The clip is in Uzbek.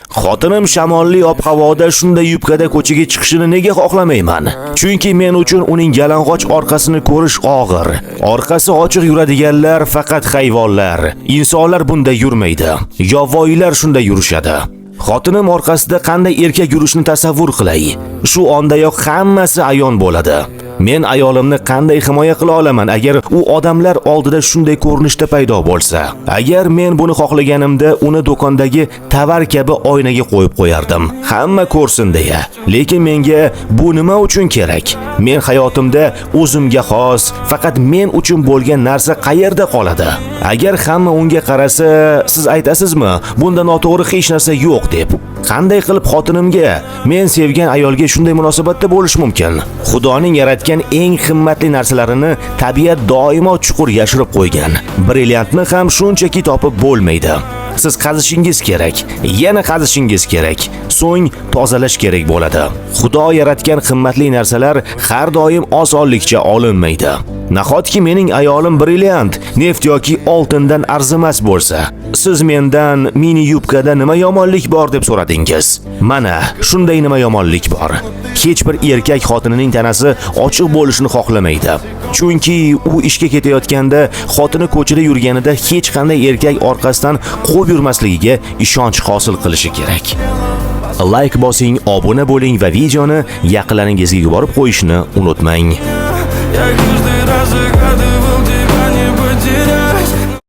Xotinim shamolli ob-havoda shunday yubkada ko'chaga chiqishini nega xohlamayman? Chunki men uchun uning yalang'och orqasini ko'rish og'ir. Orqasi ochiq yuradiganlar faqat hayvonlar. Insonlar bunday yurmaydi. Yovvoyilar shunday yurishadi. Xotinim orqasida qanday erkak yurishni tasavvur qilay. Shu ondayoq hammasi ayon bo'ladi. Men ayolimni qanday himoya qila olaman agar u odamlar oldida shunday ko'rinishda paydo bo'lsa? Agar men buni xohlaganimda uni do'kondagi tovar kabi oynaga qo'yib qo'yardim. Hamma ko'rsin deya. Lekin menga bu nima uchun kerak? Men hayotimda o'zimga xos, faqat men uchun bo'lgan narsa qayerda qoladi? Agar hamma unga qarasa, siz aytasizmi, bunda noto'g'ri hech narsa yo'q deb. Qanday qilib xotinimga, men sevgan ayolga shunday munosabatda bo'lish mumkin? Xudoning yaratgan eng qimmatli narsalarini tabiat doimo chuqur yashirib qo'ygan. Brilliantni ham shunchaki topib bo'lmaydi. Siz qazishingiz kerak, yana qazishingiz kerak, so'ng tozalash kerak bo'ladi. Xudo yaratgan qimmatli narsalar har doim osonlikcha olinmaydi. Nahotki mening ayolim brilliant, neft yoki oltindan arzimas bo'lsa, siz mendan mini yubkada nima yomonlik bor deb so'radingiz. Mana, shunday nima yomonlik bor. Hech bir erkak xotinining tanasi ochiq bo'lishini xohlamaydi. Chunki u ishga ketayotganda, xotini ko'chada yurganida hech qanday erkak orqasidan qo'yib yurmasligiga ishonch hosil qilishi kerak. Like bosing, obuna bo'ling va videoni yaqinlaringizga yuborib qo'yishni unutmang. Я каждый раз загадываю